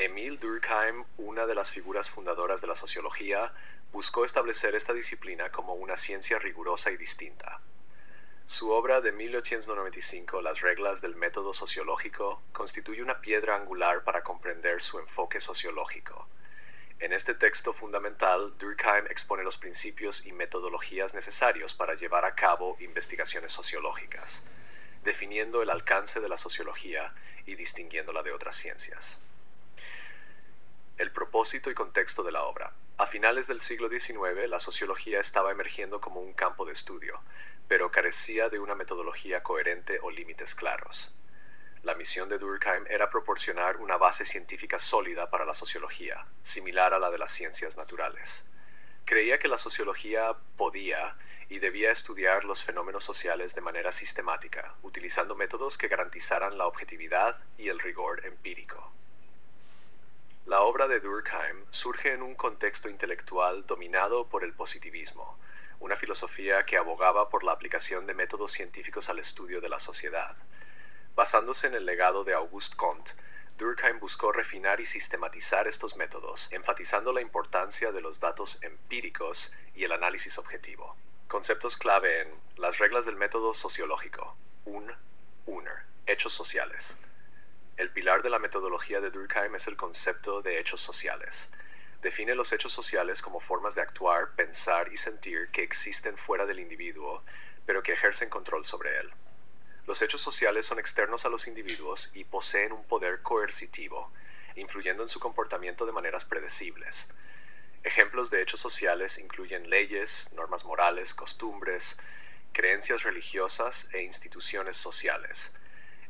Emil Durkheim, una de las figuras fundadoras de la sociología, buscó establecer esta disciplina como una ciencia rigurosa y distinta. Su obra de 1895, Las reglas del método sociológico, constituye una piedra angular para comprender su enfoque sociológico. En este texto fundamental, Durkheim expone los principios y metodologías necesarios para llevar a cabo investigaciones sociológicas, definiendo el alcance de la sociología y distinguiéndola de otras ciencias. El propósito y contexto de la obra. A finales del siglo XIX, la sociología estaba emergiendo como un campo de estudio, pero carecía de una metodología coherente o límites claros. La misión de Durkheim era proporcionar una base científica sólida para la sociología, similar a la de las ciencias naturales. Creía que la sociología podía y debía estudiar los fenómenos sociales de manera sistemática, utilizando métodos que garantizaran la objetividad y el rigor empírico. La obra de Durkheim surge en un contexto intelectual dominado por el positivismo, una filosofía que abogaba por la aplicación de métodos científicos al estudio de la sociedad. Basándose en el legado de Auguste Comte, Durkheim buscó refinar y sistematizar estos métodos, enfatizando la importancia de los datos empíricos y el análisis objetivo. Conceptos clave en Las reglas del método sociológico. Hechos sociales. El pilar de la metodología de Durkheim es el concepto de hechos sociales. Define los hechos sociales como formas de actuar, pensar y sentir que existen fuera del individuo, pero que ejercen control sobre él. Los hechos sociales son externos a los individuos y poseen un poder coercitivo, influyendo en su comportamiento de maneras predecibles. Ejemplos de hechos sociales incluyen leyes, normas morales, costumbres, creencias religiosas e instituciones sociales.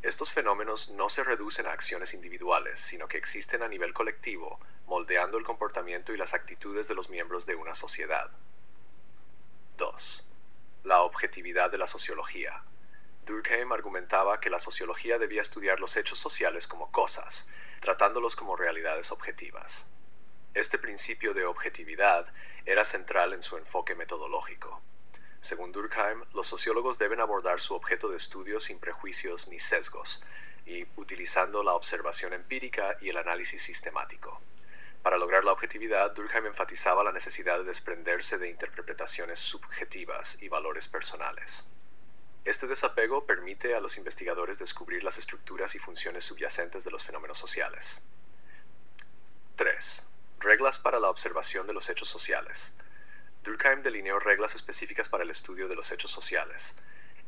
Estos fenómenos no se reducen a acciones individuales, sino que existen a nivel colectivo, moldeando el comportamiento y las actitudes de los miembros de una sociedad. 2. La objetividad de la sociología. Durkheim argumentaba que la sociología debía estudiar los hechos sociales como cosas, tratándolos como realidades objetivas. Este principio de objetividad era central en su enfoque metodológico. Según Durkheim, los sociólogos deben abordar su objeto de estudio sin prejuicios ni sesgos, y utilizando la observación empírica y el análisis sistemático. Para lograr la objetividad, Durkheim enfatizaba la necesidad de desprenderse de interpretaciones subjetivas y valores personales. Este desapego permite a los investigadores descubrir las estructuras y funciones subyacentes de los fenómenos sociales. 3. Reglas para la observación de los hechos sociales. Durkheim delineó reglas específicas para el estudio de los hechos sociales.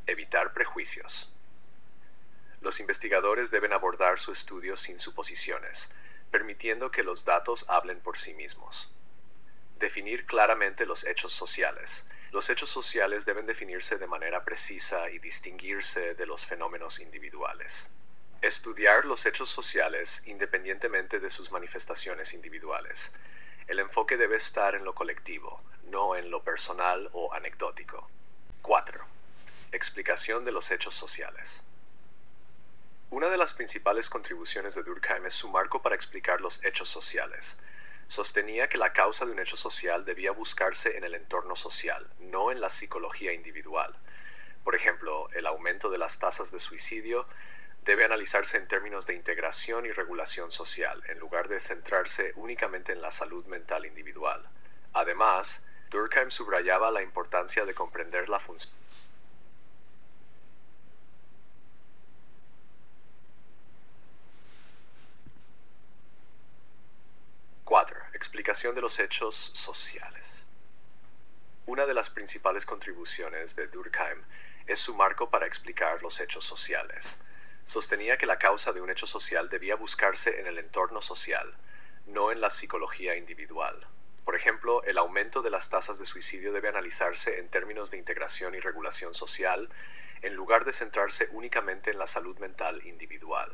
Evitar prejuicios. Los investigadores deben abordar su estudio sin suposiciones, permitiendo que los datos hablen por sí mismos. Definir claramente los hechos sociales. Los hechos sociales deben definirse de manera precisa y distinguirse de los fenómenos individuales. Estudiar los hechos sociales independientemente de sus manifestaciones individuales. El enfoque debe estar en lo colectivo, no en lo personal o anecdótico. 4. Explicación de los hechos sociales. Una de las principales contribuciones de Durkheim es su marco para explicar los hechos sociales. Sostenía que la causa de un hecho social debía buscarse en el entorno social, no en la psicología individual. Por ejemplo, el aumento de las tasas de suicidio debe analizarse en términos de integración y regulación social, en lugar de centrarse únicamente en la salud mental individual. Además, Durkheim subrayaba la importancia de comprender la función. 4. Explicación de los hechos sociales. Una de las principales contribuciones de Durkheim es su marco para explicar los hechos sociales. Sostenía que la causa de un hecho social debía buscarse en el entorno social, no en la psicología individual. Por ejemplo, el aumento de las tasas de suicidio debe analizarse en términos de integración y regulación social, en lugar de centrarse únicamente en la salud mental individual.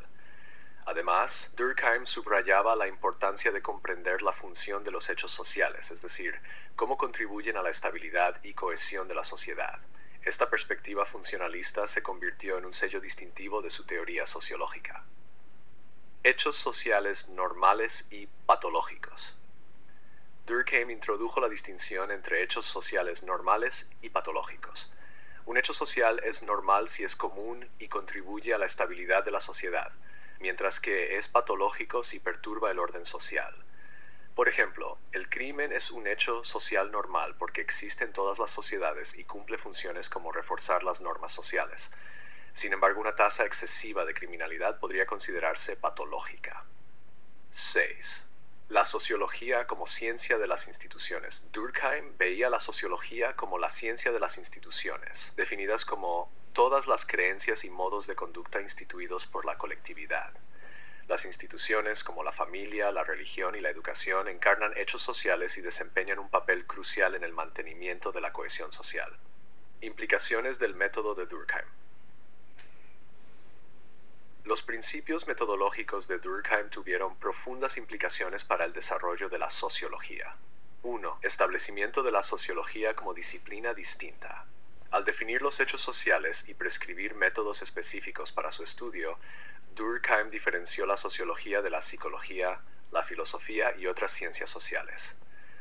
Además, Durkheim subrayaba la importancia de comprender la función de los hechos sociales, es decir, cómo contribuyen a la estabilidad y cohesión de la sociedad. Esta perspectiva funcionalista se convirtió en un sello distintivo de su teoría sociológica. Hechos sociales normales y patológicos. Durkheim introdujo la distinción entre hechos sociales normales y patológicos. Un hecho social es normal si es común y contribuye a la estabilidad de la sociedad, mientras que es patológico si perturba el orden social. Por ejemplo, el crimen es un hecho social normal porque existe en todas las sociedades y cumple funciones como reforzar las normas sociales. Sin embargo, una tasa excesiva de criminalidad podría considerarse patológica. 6. La sociología como ciencia de las instituciones. Durkheim veía la sociología como la ciencia de las instituciones, definidas como todas las creencias y modos de conducta instituidos por la colectividad. Las instituciones como la familia, la religión y la educación encarnan hechos sociales y desempeñan un papel crucial en el mantenimiento de la cohesión social. Implicaciones del método de Durkheim. Los principios metodológicos de Durkheim tuvieron profundas implicaciones para el desarrollo de la sociología. 1. Establecimiento de la sociología como disciplina distinta. Al definir los hechos sociales y prescribir métodos específicos para su estudio, Durkheim diferenció la sociología de la psicología, la filosofía y otras ciencias sociales.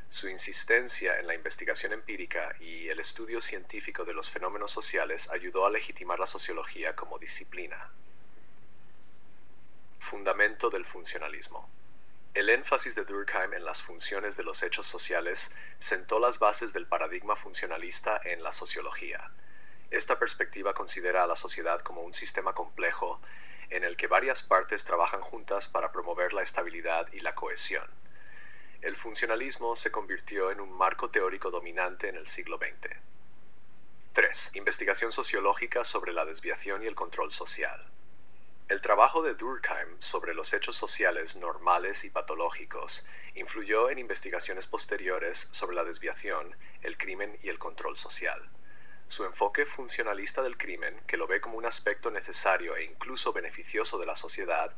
Su insistencia en la investigación empírica y el estudio científico de los fenómenos sociales ayudó a legitimar la sociología como disciplina. Fundamento del funcionalismo. El énfasis de Durkheim en las funciones de los hechos sociales sentó las bases del paradigma funcionalista en la sociología. Esta perspectiva considera a la sociedad como un sistema complejo en el que varias partes trabajan juntas para promover la estabilidad y la cohesión. El funcionalismo se convirtió en un marco teórico dominante en el siglo XX. 3. Investigación sociológica sobre la desviación y el control social. El trabajo de Durkheim sobre los hechos sociales normales y patológicos influyó en investigaciones posteriores sobre la desviación, el crimen y el control social. Su enfoque funcionalista del crimen, que lo ve como un aspecto necesario e incluso beneficioso de la sociedad,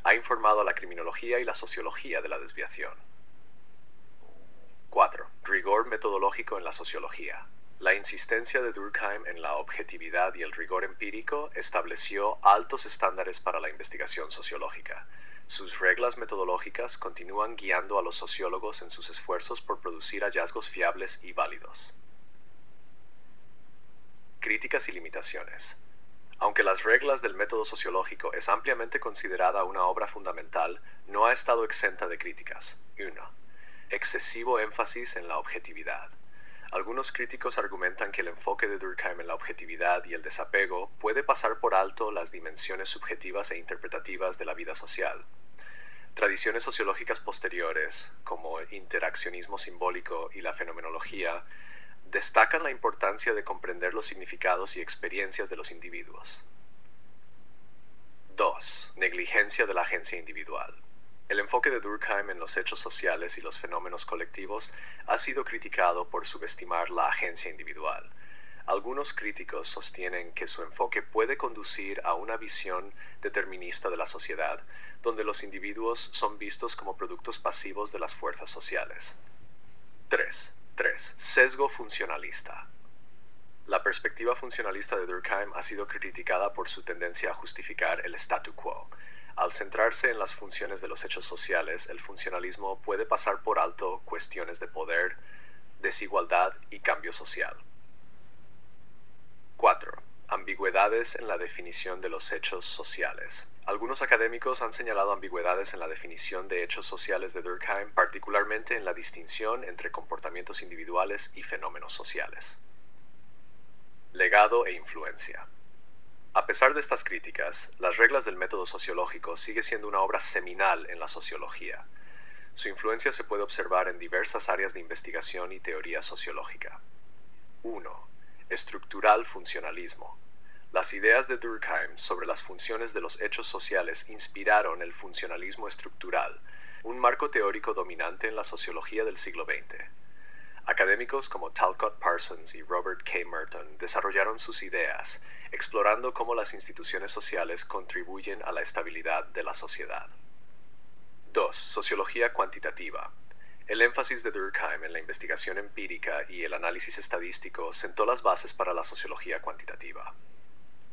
ha informado a la criminología y la sociología de la desviación. 4. Rigor metodológico en la sociología. La insistencia de Durkheim en la objetividad y el rigor empírico estableció altos estándares para la investigación sociológica. Sus reglas metodológicas continúan guiando a los sociólogos en sus esfuerzos por producir hallazgos fiables y válidos. Críticas y limitaciones. Aunque las reglas del método sociológico es ampliamente considerada una obra fundamental, no ha estado exenta de críticas. 1. Excesivo énfasis en la objetividad. Algunos críticos argumentan que el enfoque de Durkheim en la objetividad y el desapego puede pasar por alto las dimensiones subjetivas e interpretativas de la vida social. Tradiciones sociológicas posteriores, como el interaccionismo simbólico y la fenomenología, destacan la importancia de comprender los significados y experiencias de los individuos. 2. Negligencia de la agencia individual. El enfoque de Durkheim en los hechos sociales y los fenómenos colectivos ha sido criticado por subestimar la agencia individual. Algunos críticos sostienen que su enfoque puede conducir a una visión determinista de la sociedad, donde los individuos son vistos como productos pasivos de las fuerzas sociales. 3. Sesgo funcionalista. La perspectiva funcionalista de Durkheim ha sido criticada por su tendencia a justificar el statu quo. Al centrarse en las funciones de los hechos sociales, el funcionalismo puede pasar por alto cuestiones de poder, desigualdad y cambio social. 4. Ambigüedades en la definición de los hechos sociales. Algunos académicos han señalado ambigüedades en la definición de hechos sociales de Durkheim, particularmente en la distinción entre comportamientos individuales y fenómenos sociales. Legado e influencia. A pesar de estas críticas, Las reglas del método sociológico sigue siendo una obra seminal en la sociología. Su influencia se puede observar en diversas áreas de investigación y teoría sociológica. 1. Estructural funcionalismo. Las ideas de Durkheim sobre las funciones de los hechos sociales inspiraron el funcionalismo estructural, un marco teórico dominante en la sociología del siglo XX. Académicos como Talcott Parsons y Robert K. Merton desarrollaron sus ideas, explorando cómo las instituciones sociales contribuyen a la estabilidad de la sociedad. 2. Sociología cuantitativa. El énfasis de Durkheim en la investigación empírica y el análisis estadístico sentó las bases para la sociología cuantitativa.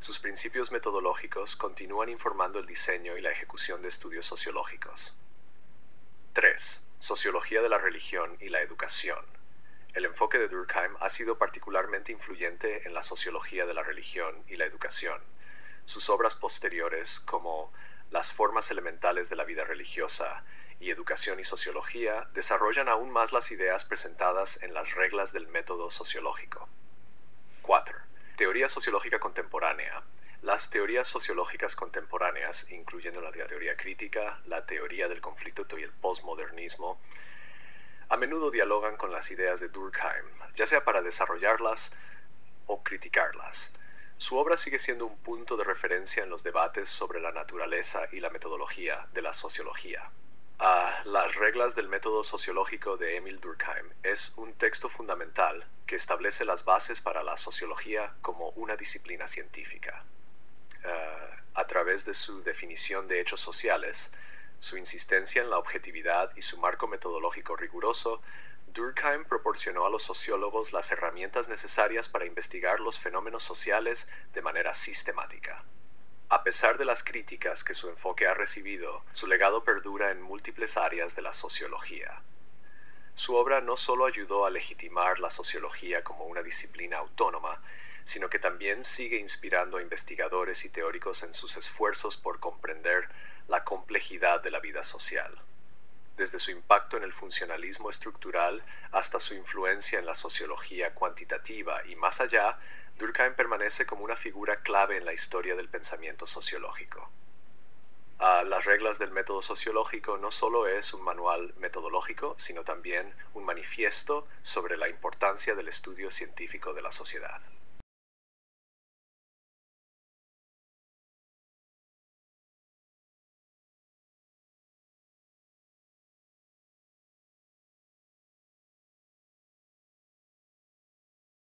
Sus principios metodológicos continúan informando el diseño y la ejecución de estudios sociológicos. 3. Sociología de la religión y la educación. El enfoque de Durkheim ha sido particularmente influyente en la sociología de la religión y la educación. Sus obras posteriores, como las formas elementales de la vida religiosa y educación y sociología desarrollan aún más las ideas presentadas en las reglas del método sociológico. 4. Teoría sociológica contemporánea. Las teorías sociológicas contemporáneas, incluyendo la teoría crítica, la teoría del conflicto y el postmodernismo, a menudo dialogan con las ideas de Durkheim, ya sea para desarrollarlas o criticarlas. Su obra sigue siendo un punto de referencia en los debates sobre la naturaleza y la metodología de la sociología. Las reglas del método sociológico de Emil Durkheim es un texto fundamental que establece las bases para la sociología como una disciplina científica. A través de su definición de hechos sociales, su insistencia en la objetividad y su marco metodológico riguroso, Durkheim proporcionó a los sociólogos las herramientas necesarias para investigar los fenómenos sociales de manera sistemática. A pesar de las críticas que su enfoque ha recibido, su legado perdura en múltiples áreas de la sociología. Su obra no solo ayudó a legitimar la sociología como una disciplina autónoma, sino que también sigue inspirando a investigadores y teóricos en sus esfuerzos por comprender la complejidad de la vida social. Desde su impacto en el funcionalismo estructural hasta su influencia en la sociología cuantitativa y más allá, Durkheim permanece como una figura clave en la historia del pensamiento sociológico. Las reglas del método sociológico no solo es un manual metodológico, sino también un manifiesto sobre la importancia del estudio científico de la sociedad.